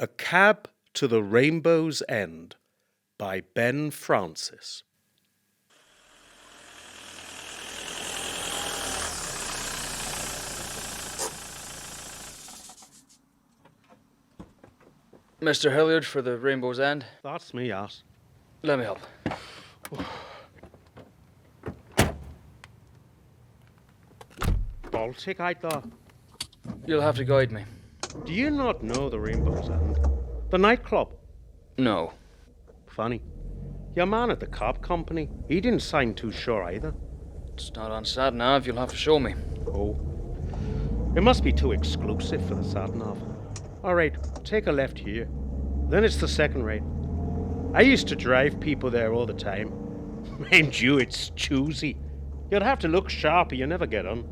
A Cab to the Rainbow's End by Ben Francis. Mr. Hilliard for the Rainbow's End. That's me, ass. Let me help. Baltic, I thought. You'll have to guide me. Do you not know the Rainbow's End? The nightclub? No. Funny. Your man at the cab company, he didn't sound too sure either. It's not on Sat Nav. You'll have to show me. Oh. It must be too exclusive for the sat-nav. All right, take a left here. Then it's the second rate. I used to drive people there all the time. Mind you, it's choosy. You'd have to look sharp or you never get on.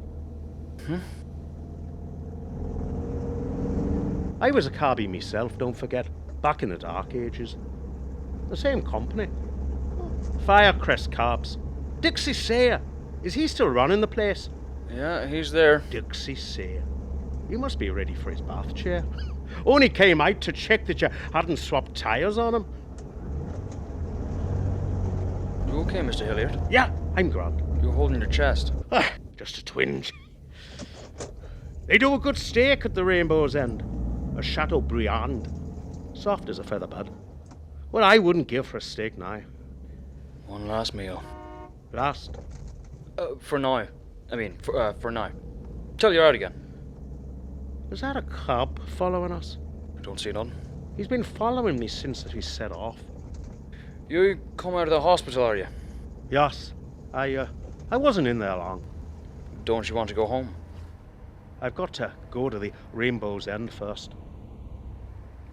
I was a cabbie myself, don't forget. Back in the dark ages. The same company. Firecrest Cabs. Dixie Sayer. Is he still running the place? Yeah, he's there. Dixie Sayer. You must be ready for his bath chair. Only came out to check that you hadn't swapped tyres on him. You okay, Mr. Hilliard? Yeah, I'm grand. You're holding your chest. Just a twinge. They do a good steak at the Rainbow's End. A Chateaubriand. Soft as a feather bed. What I wouldn't give for a steak now. One last meal. Last. For now. For now. Till you're out again. Is that a cab following us? I don't see none. He's been following me since we set off. You come out of the hospital, are you? Yes. I wasn't in there long. Don't you want to go home? I've got to go to the Rainbow's End first.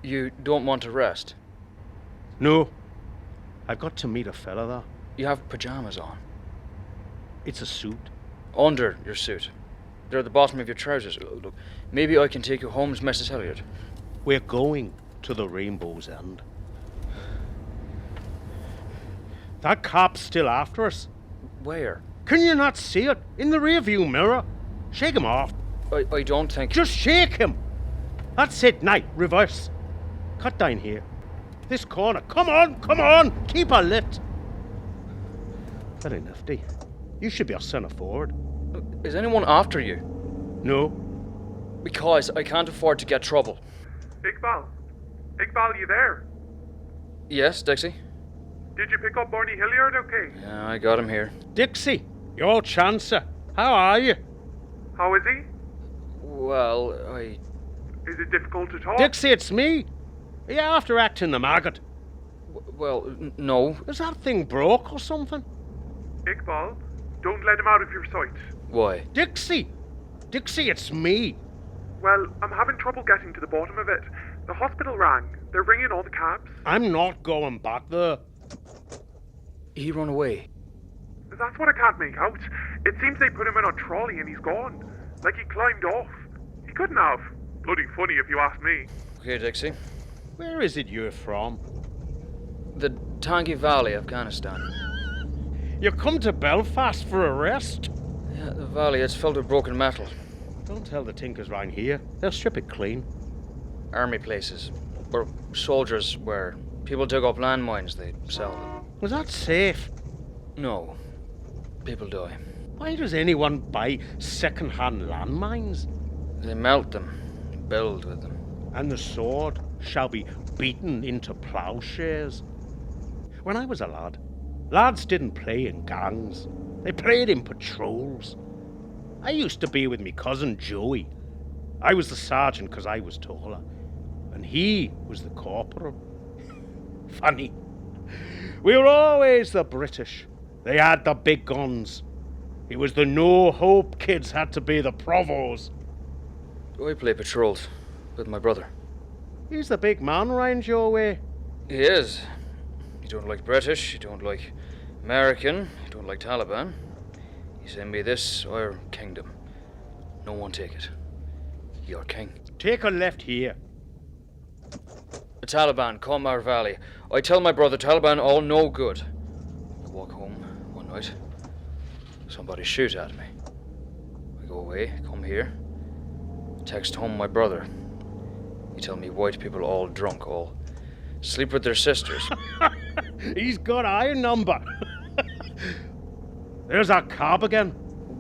You don't want to rest? No. I've got to meet a fella there. You have pajamas on. It's a suit. Under your suit. They're at the bottom of your trousers. Look, maybe I can take you home, Mrs. Hilliard. We're going to the Rainbow's End. That cab's still after us. Where? Can you not see it? In the rearview mirror. Shake him off. I don't think... Just shake him. That's it. Now, reverse. Cut down here. This corner. Come on. Keep her lit. Very nifty. You should be our centre forward. Is anyone after you? No. Because I can't afford to get trouble. Iqbal, you there? Yes, Dixie? Did you pick up Barney Hilliard okay? Yeah, I got him here. Dixie, your chancer. How are you? How is he? Well, Is it difficult to talk? Dixie, it's me. Are you after acting the maggot? No. Is that thing broke or something? Iqbal, don't let him out of your sight. Why? Dixie, it's me. Well, I'm having trouble getting to the bottom of it. The hospital rang. They're ringing all the cabs. I'm not going back there. He run away. That's what I can't make out. It seems they put him in a trolley and he's gone. Like he climbed off. He couldn't have. Bloody funny if you ask me. Okay, Dixie. Where is it you're from? The Tangi Valley, Afghanistan. You come to Belfast for a rest? Yeah, the valley, it's filled with broken metal. Don't tell the tinkers round here. They'll strip it clean. Army places. Where soldiers were. People dig up landmines, they sell them. Was that safe? No. People die. Why does anyone buy second-hand landmines? They melt them, build with them. And the sword shall be beaten into ploughshares. When I was a lad, lads didn't play in gangs. They played in patrols. I used to be with me cousin Joey. I was the sergeant because I was taller. And he was the corporal. Funny. We were always the British. They had the big guns. It was the no-hope kids had to be the provos. I play patrols with my brother. He's the big man round your way. He is. You don't like British, you don't like American, you don't like Taliban. You send me this, our kingdom. No one take it. You're king. Take a left here. The Taliban come our valley. I tell my brother Taliban all no good. I walk home one night. Somebody shoot at me. I go away, come here. Text home my brother. You tell me white people all drunk, all sleep with their sisters. He's got our number. There's our cab again.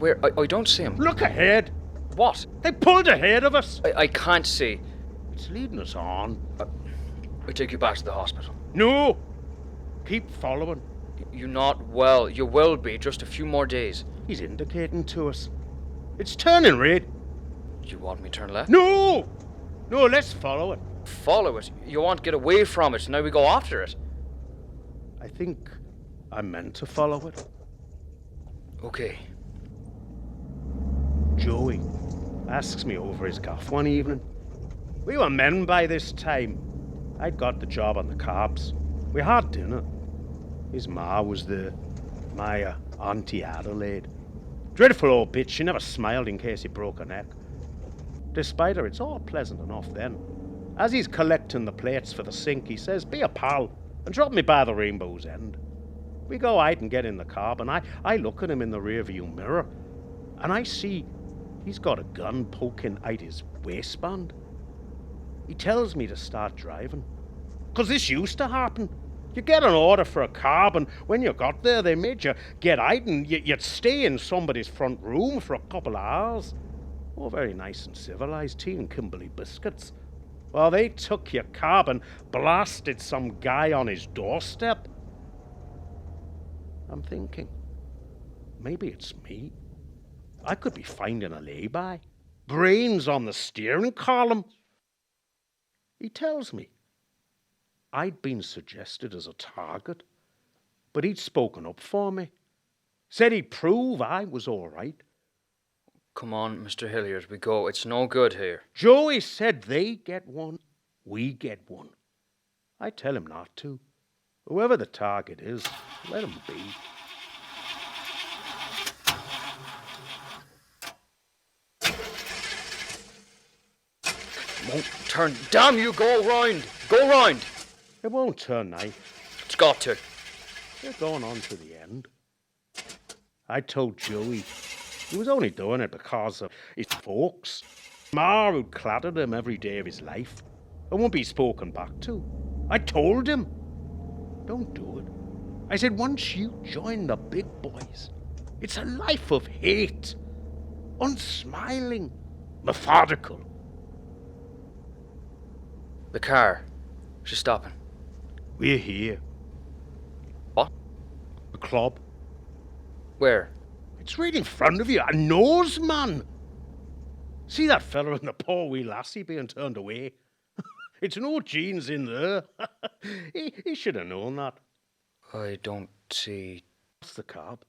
Where? I don't see him. Look ahead. What? They pulled ahead of us. I can't see. It's leading us on. I take you back to the hospital. No. Keep following. You're not well. You will be. Just a few more days. He's indicating to us. It's turning red. Do you want me to turn left? No! No, let's follow it. Follow it. You want to get away from it. Now we go after it. I think I meant to follow it. Okay. Joey asks me over his gaff one evening. We were men by this time. I'd got the job on the carbs. We had dinner. His ma was there. My Auntie Adelaide. Dreadful old bitch. She never smiled in case he broke her neck. Despite her, it's all pleasant enough then. As he's collecting the plates for the sink, he says, "Be a pal and drop me by the rainbow's end." We go out and get in the cab, and I look at him in the rearview mirror, and I see he's got a gun poking out his waistband. He tells me to start driving, 'cause this used to happen. You get an order for a cab, and when you got there, they made you get out, and you'd stay in somebody's front room for a couple of hours. Oh, very nice and civilized, tea and Kimberley biscuits. Well, they took your cab and blasted some guy on his doorstep. I'm thinking, maybe it's me. I could be finding a lay-by. Brains on the steering column. He tells me I'd been suggested as a target, but he'd spoken up for me. Said he'd prove I was all right. Come on, Mr. Hilliard, we go. It's no good here. Joey said they get one, we get one. I tell him not to. Whoever the target is, let him be. Won't turn. Damn you, go round. Go round. It won't turn now. It's got to. They're going on to the end. I told Joey he was only doing it because of his folks. Ma, who'd clattered him every day of his life, and won't be spoken back to. I told him, don't do it. I said, once you join the big boys, it's a life of hate. Unsmiling, methodical. The car. She's stopping. We're here. What? The club. Where? It's right in front of you. A nose, man. See that fella and the poor wee lassie being turned away? It's no jeans in there. he should have known that. I don't see. That's the cab.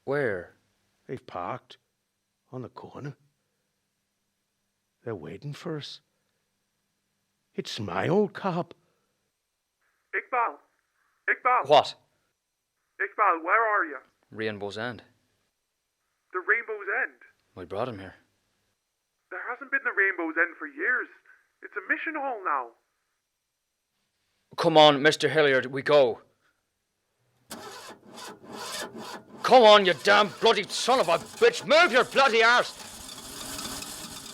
Where? They've parked on the corner. They're waiting for us. It's my old cab. Iqbal! What? Iqbal, where are you? Rainbow's End. The Rainbow's End. I brought him here. There hasn't been the Rainbow's End for years. It's a mission hall now. Come on, Mr. Hilliard, we go. Come on, you damn bloody son of a bitch. Move your bloody arse.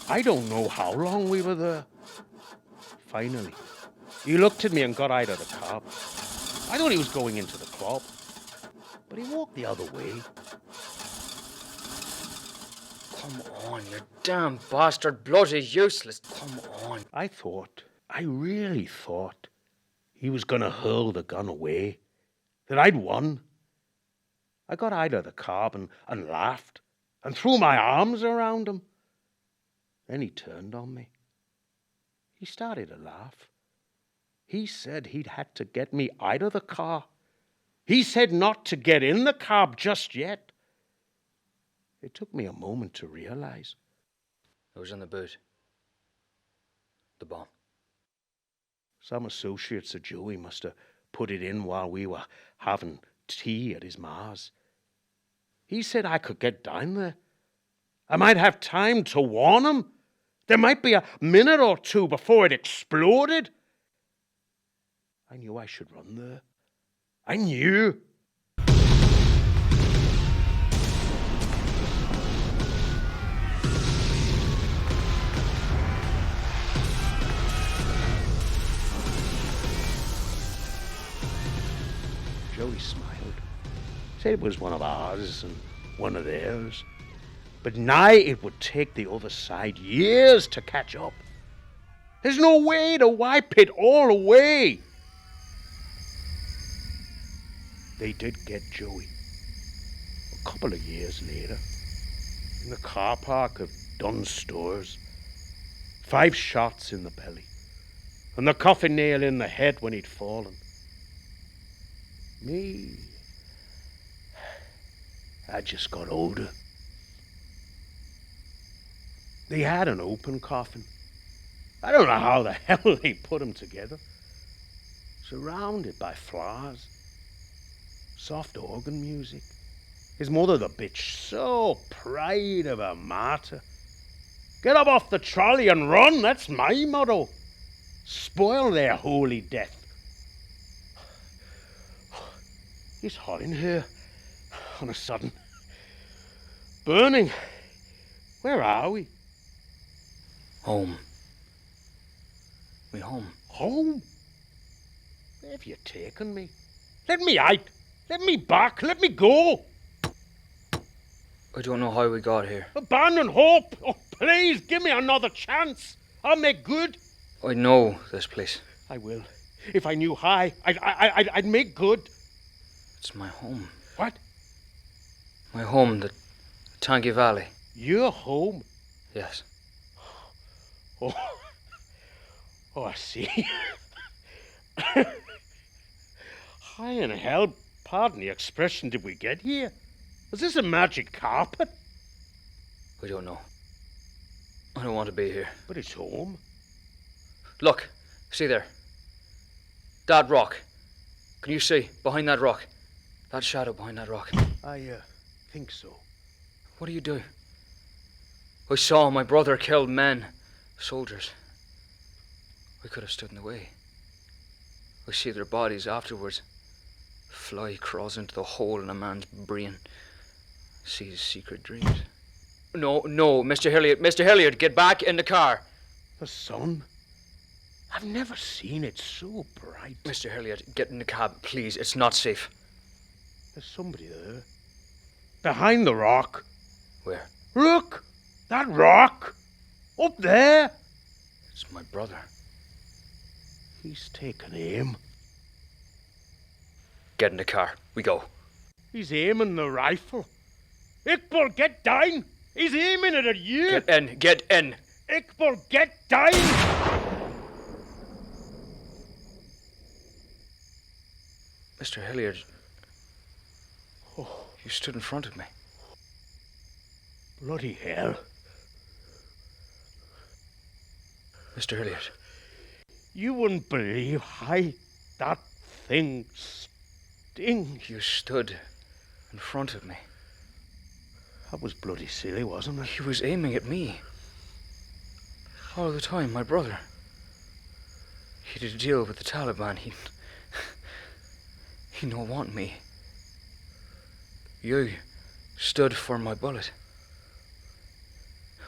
I don't know how long we were there. Finally, he looked at me and got out of the cab. I thought he was going into the club, but he walked the other way. Come on, you damn bastard. Bloody useless. Come on. I really thought he was going to hurl the gun away, that I'd won. I got out of the cab and laughed and threw my arms around him. Then he turned on me. He started to laugh. He said he'd had to get me out of the car. He said not to get in the cab just yet. It took me a moment to realize. It was in the boot. The bomb. Some associates of Joey must have put it in while we were having tea at his ma's. He said I could get down there. I might have time to warn him. There might be a minute or two before it exploded. I knew I should run there. I knew. Joey smiled. Said it was one of ours and one of theirs. But nigh it would take the other side years to catch up. There's no way to wipe it all away. They did get Joey. A couple of years later, in the car park of Dunn's Stores, 5 shots in the belly, and the coffin nail in the head when he'd fallen. Me, I just got older. They had an open coffin. I don't know how the hell they put him together. Surrounded by flowers, soft organ music. His mother, the bitch, so proud of her martyr. Get up off the trolley and run, that's my motto. Spoil their holy death. It's hot in here, on a sudden. Burning. Where are we? Home. We home. Home? Where have you taken me? Let me out. Let me back. Let me go. I don't know how we got here. Abandon hope. Oh, please, give me another chance. I'll make good. I know this place. I will. If I knew how, I'd make good. It's my home. What? My home, the Tangi Valley. Your home? Yes. Oh, I see. How in hell, pardon the expression, did we get here? Was this a magic carpet? I don't know. I don't want to be here. But it's home. Look, see there. That rock. Can you see? Behind that rock. That shadow behind that rock. I think so. What do you do? I saw my brother killed men, soldiers. I could have stood in the way. I see their bodies afterwards. Fly crawls into the hole in a man's brain. See his secret dreams. No, Mr. Hilliard, get back in the car. The sun? I've never seen it so bright. Mr. Hilliard, get in the cab, please. It's not safe. There's somebody there. Behind the rock. Where? Look! That rock! Up there! It's my brother. He's taken aim. Get in the car. We go. He's aiming the rifle. Iqbal, get down! He's aiming it at you! Get in! Iqbal, get down! Mr. Hilliard. You stood in front of me. Bloody hell. Mr. Hilliard. You wouldn't believe how that thing stings. You stood in front of me. That was bloody silly, wasn't it? He was aiming at me. All the time, my brother. He did a deal with the Taliban. He don't want me. You stood for my bullet.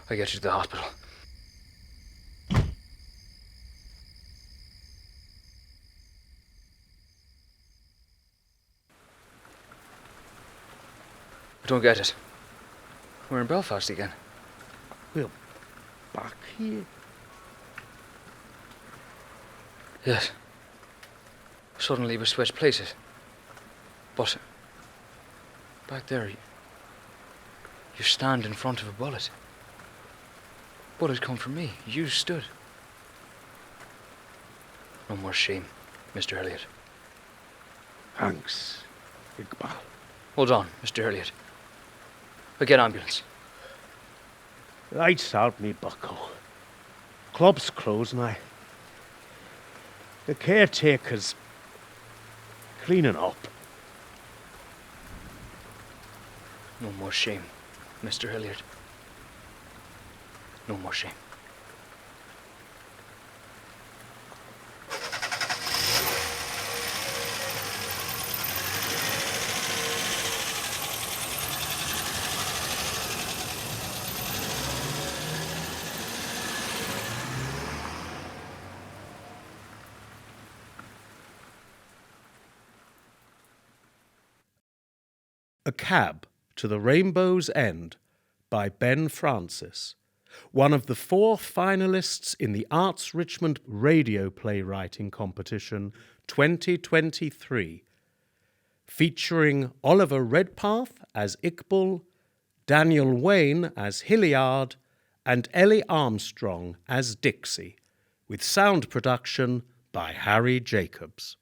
I get you to the hospital. I don't get it. We're in Belfast again. We're back here. Yes. Suddenly we switched places. But back there, you stand in front of a bullet. Bullet come for me. You stood. No more shame, Mr. Hilliard. Thanks, Iqbal. Hold on, Mr. Hilliard. I'll get ambulance. Lights out me bucko. Club's closed now. The caretaker's cleaning up. No more shame, Mr. Hilliard. No more shame. A Cab to the Rainbow's End by Ben Francis, one of the 4 finalists in the Arts Richmond Radio Playwriting Competition 2023, featuring Oliver Redpath as Iqbal, Daniel Wayne as Hilliard, and Ellie Armstrong as Dixie, with sound production by Harry Jacobs.